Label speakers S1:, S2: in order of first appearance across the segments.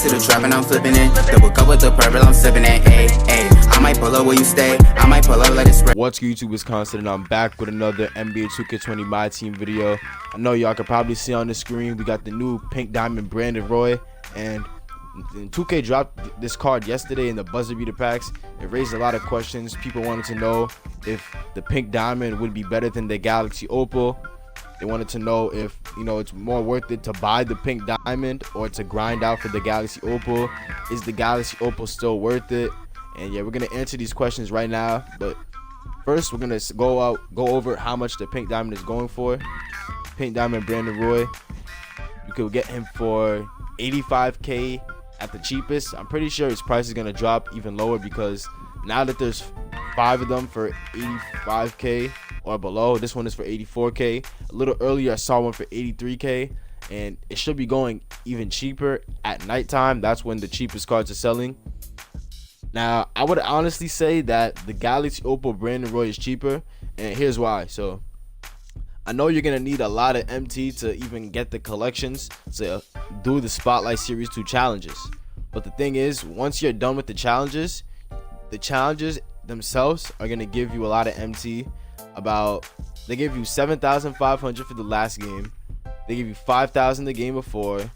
S1: to the trap and I'm flipping it. Double cup with the purple, I'm sipping it. Ayy, ayy. I might pull up where you stay. I might pull up, let it spread.
S2: What's good, YouTube? Wisconsin, and I'm back with another NBA 2k20 MyTeam video. I know y'all can probably see on the screen we got the new Pink Diamond Brandon Roy, and 2K dropped this card yesterday in the buzzer beater packs. It raised a lot of questions. People wanted to know if the Pink Diamond would be better than the Galaxy Opal. They wanted to know if, it's more worth it to buy the Pink Diamond or to grind out for the Galaxy Opal. Is the Galaxy Opal still worth it? And yeah, we're gonna answer these questions right now. But first, we're gonna go over how much the Pink Diamond is going for. Pink Diamond Brandon Roy, you could get him for 85K at the cheapest. I'm pretty sure his price is gonna drop even lower because now that there's 5 of them for 85K or below, this one is for 84K. A little earlier I saw one for 83K, and it should be going even cheaper at nighttime. That's when the cheapest cards are selling. Now, I would honestly say that the Galaxy Opal Brandon Roy is cheaper, and here's why. So I know you're gonna need a lot of MT to even get the collections to do the Spotlight Series 2 challenges. But the thing is, once you're done with the challenges themselves are gonna give you a lot of MT. They give you 7,500 for the last game. They give you 5,000 the game before.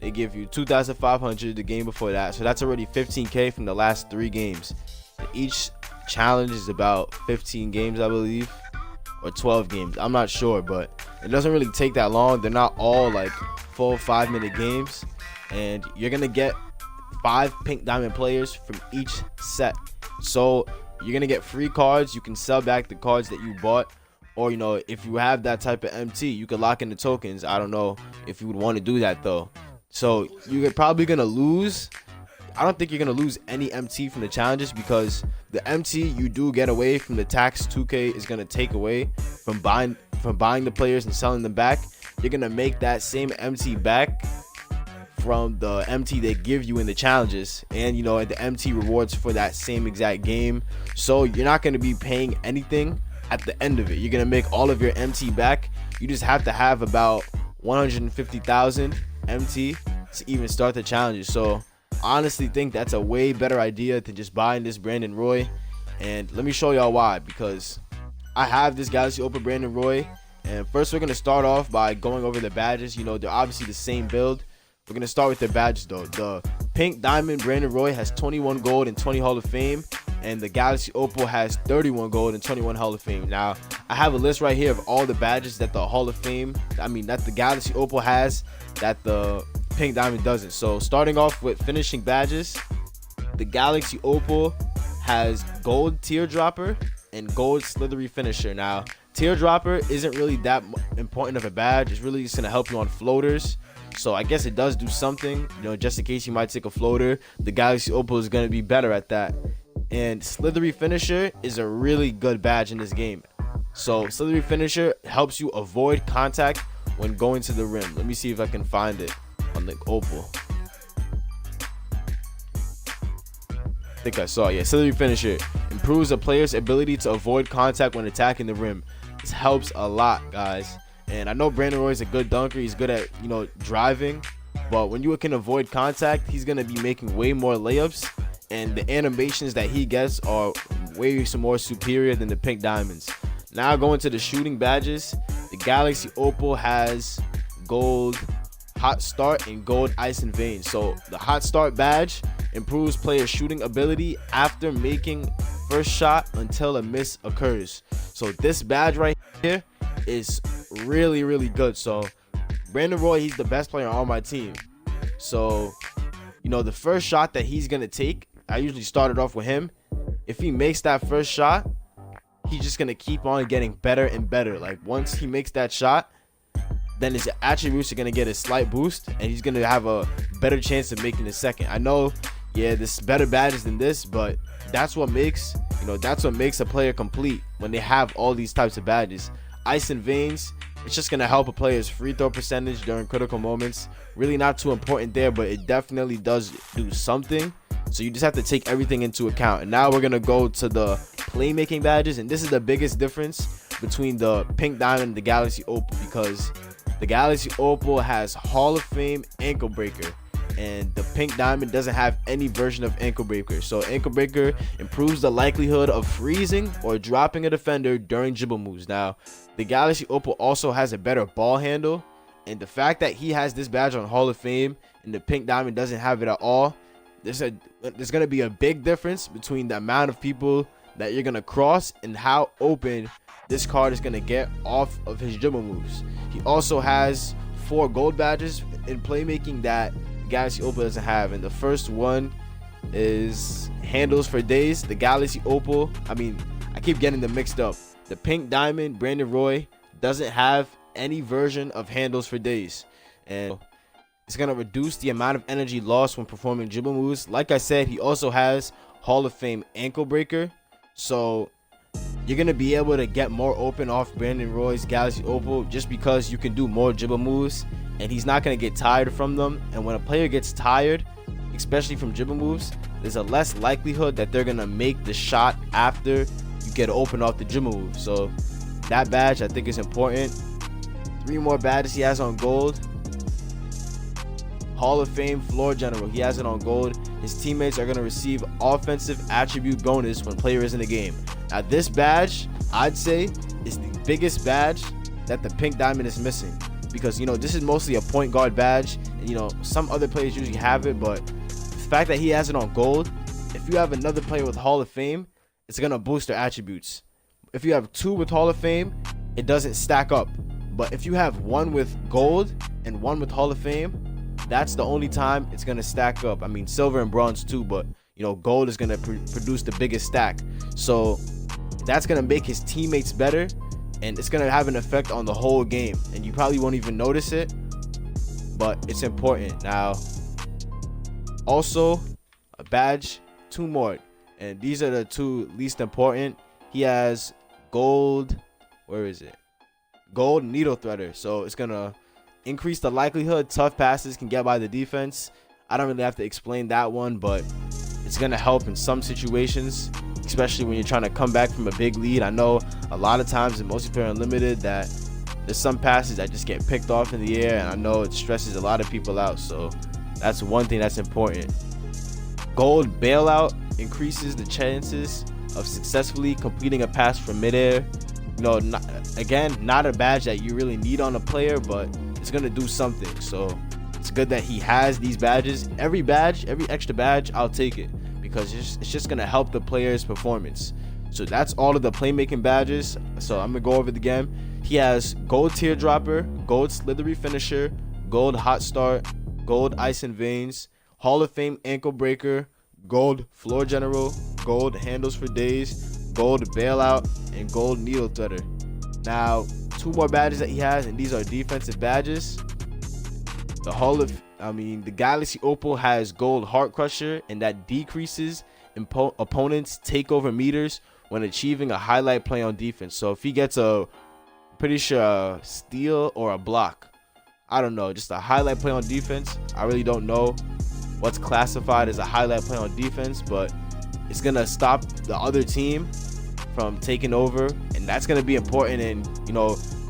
S2: They give you 2,500 the game before that. So that's already 15K from the last 3 games. Each challenge is about 15 games, I believe, or 12 games. I'm not sure, but it doesn't really take that long. They're not all like full 5-minute games, and you're gonna get 5 Pink Diamond players from each set. So you're gonna get free cards. You can sell back the cards that you bought, or if you have that type of MT, you can lock in the tokens. I don't know if you would want to do that though. So you're probably gonna lose. I don't think you're gonna lose any MT from the challenges, because the MT you do get away from the tax 2K is gonna take away from buying the players and selling them back. You're gonna make that same MT back from the MT they give you in the challenges, and the MT rewards for that same exact game. So you're not going to be paying anything at the end of it. You're going to make all of your MT back. You just have to have about 150,000 MT to even start the challenges. So I honestly think that's a way better idea than just buying this Brandon Roy. And let me show y'all why. Because I have this Galaxy Opal Brandon Roy, and first we're going to start off by going over the badges. They're obviously the same build. We're going to start with the badges though. The Pink Diamond Brandon Roy has 21 gold and 20 Hall of Fame, and the Galaxy Opal has 31 gold and 21 Hall of Fame. Now, I have a list right here of all the badges that the Hall of Fame, that the Galaxy Opal has, that the Pink Diamond doesn't. So starting off with finishing badges, the Galaxy Opal has gold Teardropper and gold Slithery Finisher. Now, Teardropper isn't really that important of a badge. It's really just going to help you on floaters. So I guess it does do something, just in case you might take a floater. The Galaxy Opal is going to be better at that. And Slithery Finisher is a really good badge in this game. So Slithery Finisher helps you avoid contact when going to the rim. Let me see if I can find it on the Opal. I think I saw it. Yeah, Slithery Finisher improves a player's ability to avoid contact when attacking the rim. This helps a lot, guys. And I know Brandon Roy is a good dunker. He's good at, driving. But when you can avoid contact, he's going to be making way more layups. And the animations that he gets are way more superior than the Pink Diamonds. Now going to the shooting badges. The Galaxy Opal has gold Hot Start and gold Ice and Vein. So the Hot Start badge improves players' shooting ability after making first shot until a miss occurs. So this badge right here is really good. So Brandon Roy, he's the best player on my team. So the first shot that he's gonna take, I usually started off with him. If he makes that first shot, he's just gonna keep on getting better and better. Like once he makes that shot, then his attributes are gonna get a slight boost, and he's gonna have a better chance of making the second. I know, yeah, there's better badges than this, but that's what makes a player complete when they have all these types of badges. Ice and Veins, it's just going to help a player's free throw percentage during critical moments. Really not too important there, but it definitely does do something. So you just have to take everything into account. And now we're going to go to the playmaking badges, and this is the biggest difference between the Pink Diamond and the Galaxy Opal, because the Galaxy Opal has Hall of Fame ankle breaker. and the pink diamond doesn't have any version of ankle breaker. So ankle breaker improves the likelihood of freezing or dropping a defender during dribble moves. Now the Galaxy Opal also has a better ball handle, and the fact that he has this badge on Hall of Fame and the pink diamond doesn't have it at all, there's going to be a big difference between the amount of people that you're going to cross and how open this card is going to get off of his dribble moves. He also has 4 gold badges in playmaking that the Galaxy Opal doesn't have, and the first one is handles for days. The Galaxy Opal, I keep getting them mixed up. The pink diamond Brandon Roy doesn't have any version of handles for days, and it's going to reduce the amount of energy lost when performing dribble moves. Like I said, he also has Hall of Fame ankle breaker, so you're going to be able to get more open off Brandon Roy's Galaxy Opal just because you can do more dribble moves and he's not going to get tired from them. And when a player gets tired, especially from dribble moves, there's a less likelihood that they're going to make the shot after you get open off the dribble move. So that badge I think is important. 3 more badges he has on gold. Hall of Fame floor general, he has it on gold. His teammates are going to receive offensive attribute bonus when player is in the game. Now this badge, I'd say, is the biggest badge that the pink diamond is missing, because this is mostly a point guard badge, and some other players usually have it, but the fact that he has it on gold, if you have another player with Hall of Fame, it's going to boost their attributes. If you have 2 with Hall of Fame, it doesn't stack up. But if you have 1 with gold and 1 with Hall of Fame, that's the only time it's going to stack up. Silver and bronze too, but gold is going to produce the biggest stack. So that's going to make his teammates better, and it's going to have an effect on the whole game, and you probably won't even notice it, but it's important. Now also a badge, 2 more, and these are the 2 least important. He has gold, gold needle threader, so it's going to increase the likelihood tough passes can get by the defense. I don't really have to explain that one, but it's going to help in some situations, especially when you're trying to come back from a big lead. I know a lot of times in multiplayer unlimited that there's some passes that just get picked off in the air, and I know it stresses a lot of people out, so that's one thing that's important. Gold bailout increases the chances of successfully completing a pass from midair. Not a badge that you really need on a player, but it's going to do something. So it's good that he has these badges. Every extra badge, I'll take it, because it's just going to help the player's performance. So that's all of the playmaking badges. So I'm going to go over it again. He has gold teardropper, gold slithery finisher, gold hot start, gold ice and veins, Hall of Fame ankle breaker, gold floor general, gold handles for days, gold bailout, and gold needle threader. Now 2 more badges that he has, and these are defensive badges. The Galaxy Opal has gold heart crusher, and that decreases opponents' takeover meters when achieving a highlight play on defense. So if he gets a steal or a block, I don't know, just a highlight play on defense, I really don't know what's classified as a highlight play on defense, but it's gonna stop the other team from taking over, and that's gonna be important in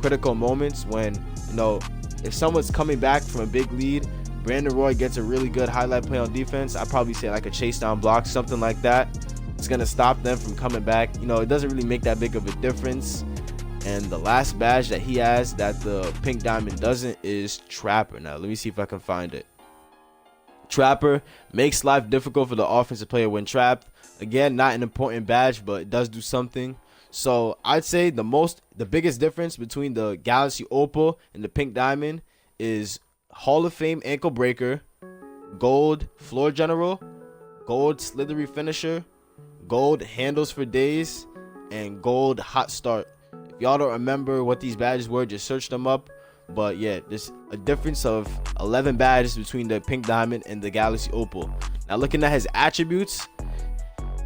S2: critical moments when if someone's coming back from a big lead. Brandon Roy gets a really good highlight play on defense. I'd probably say like a chase down block, something like that. It's gonna stop them from coming back. It doesn't really make that big of a difference. And the last badge that he has that the pink diamond doesn't is Trapper. Now let me see if I can find it. Trapper makes life difficult for the offensive player when trapped. Again, not an important badge, but it does do something. So I'd say the biggest difference between the Galaxy Opal and the pink diamond is Hall of Fame ankle breaker, gold floor general, gold slithery finisher, gold handles for days, and gold hot start. If y'all don't remember what these badges were, just search them up. But yeah, there's a difference of 11 badges between the pink diamond and the Galaxy Opal. Now looking at his attributes,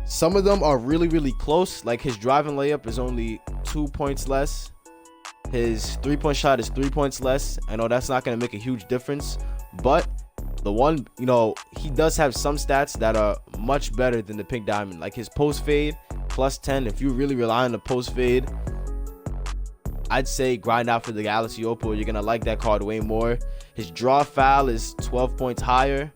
S2: some of them are really close. Like his driving layup is only 2 points less. His 3-point shot is 3 points less. I know that's not going to make a huge difference, but the one, he does have some stats that are much better than the pink diamond. Like his post fade plus 10. If you really rely on the post fade, I'd say grind out for the Galaxy Opal. You're going to like that card way more. His draw foul is 12 points higher.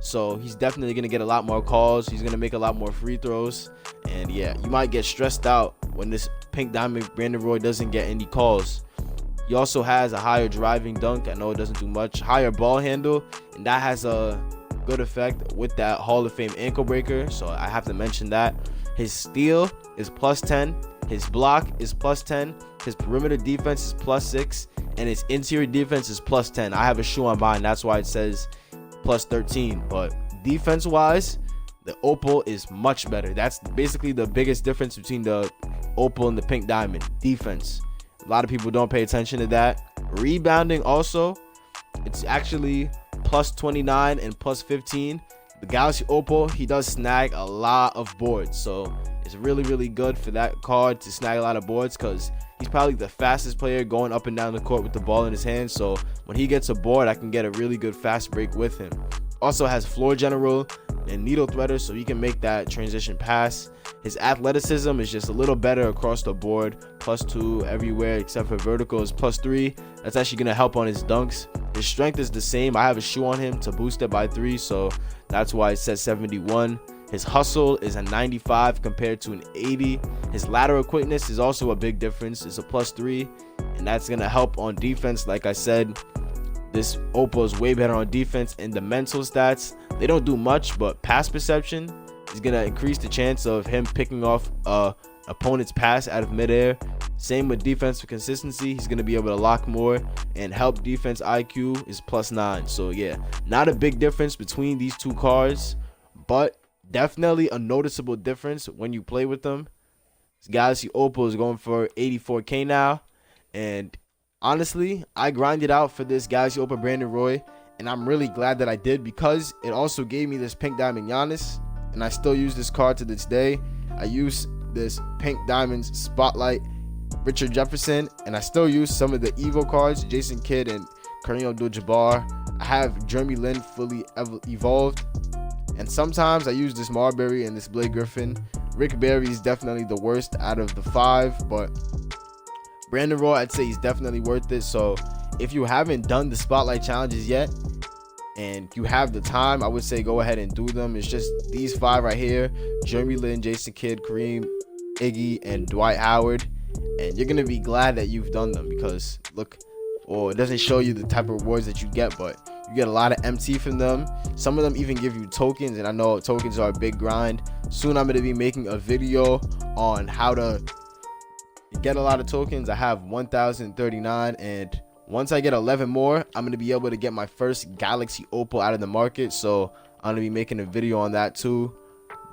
S2: so he's definitely going to get a lot more calls. He's going to make a lot more free throws, and yeah, you might get stressed out when this pink diamond Brandon Roy doesn't get any calls. He also has a higher driving dunk. I know it doesn't do much. Higher ball handle, and that has a good effect with that Hall of Fame ankle breaker, so I have to mention that. His steal is +10, his block is +10, his perimeter defense is +6, and his interior defense is +10. I have a shoe on mine, that's why it says +13. But defense wise, the Opal is much better. That's basically the biggest difference between the Opal and the pink diamond. Defense, a lot of people don't pay attention to that. Rebounding also, it's actually +29 and +15. The Galaxy Opal, he does snag a lot of boards, so it's really good for that card to snag a lot of boards, because he's probably the fastest player going up and down the court with the ball in his hand. So when he gets a board, I can get a really good fast break with him. Also has floor general and needle threader, so he can make that transition pass. His athleticism is just a little better across the board, +2 everywhere except for vertical is +3. That's actually going to help on his dunks. His strength is the same. I have a shoe on him to boost it by 3, so that's why it says 71. His hustle is a 95 compared to an 80. His lateral quickness is also a big difference. It's a +3, and that's going to help on defense. Like I said, this Opal is way better on defense. And the mental stats, they don't do much, but pass perception is going to increase the chance of him picking off opponent's pass out of midair. Same with defensive consistency. He's going to be able to lock more, and help defense IQ is +9. So yeah, not a big difference between these two cards, but definitely a noticeable difference when you play with them. This Galaxy Opal is going for 84K now, and honestly, I grinded out for this Galaxy Opal Brandon Roy, and I'm really glad that I did, because it also gave me this pink diamond Giannis, and I still use this card to this day. I use this pink diamonds Spotlight Richard Jefferson, and I still use some of the Evo cards, Jason Kidd and Kareem Abdul-Jabbar. I have Jeremy Lin fully evolved, and sometimes I use this Marbury and this Blake Griffin. Rick Barry is definitely the worst out of the 5, but Brandon Roy, I'd say he's definitely worth it. So if you haven't done the Spotlight challenges yet and you have the time, I would say go ahead and do them. It's just these 5 right here: Jeremy Lin, Jason Kidd, Kareem, Iggy, and Dwight Howard. And you're gonna be glad that you've done them, because look, or it doesn't show you the type of rewards that you get, but you get a lot of MT from them. Some of them even give you tokens, and I know tokens are a big grind. Soon I'm going to be making a video on how to get a lot of tokens. I have 1,039, and once I get 11 more, I'm going to be able to get my first Galaxy Opal out of the market. So I'm going to be making a video on that too.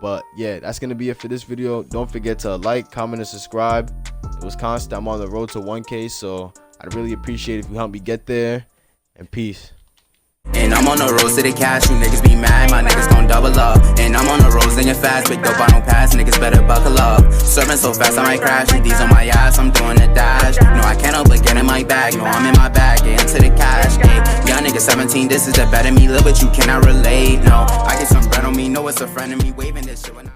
S2: But yeah, that's going to be it for this video. Don't forget to like, comment, and subscribe. It was constant. I'm on the road to 1K, so I'd really appreciate it if you help me get there. And peace.
S1: And I'm on the road to the cash, you niggas be mad, my niggas gon' double up. And I'm on the road singing fast, picked up, I don't pass, niggas better buckle up. Serving so fast I might crash, with these on my ass, I'm doing the dash. No, I can't help but get in my bag, no, I'm in my bag, get into the cash. Ay, young nigga 17, this is the better me, live but you cannot relate. No, I get some bread on me, know it's a friend of me, waving this shit when I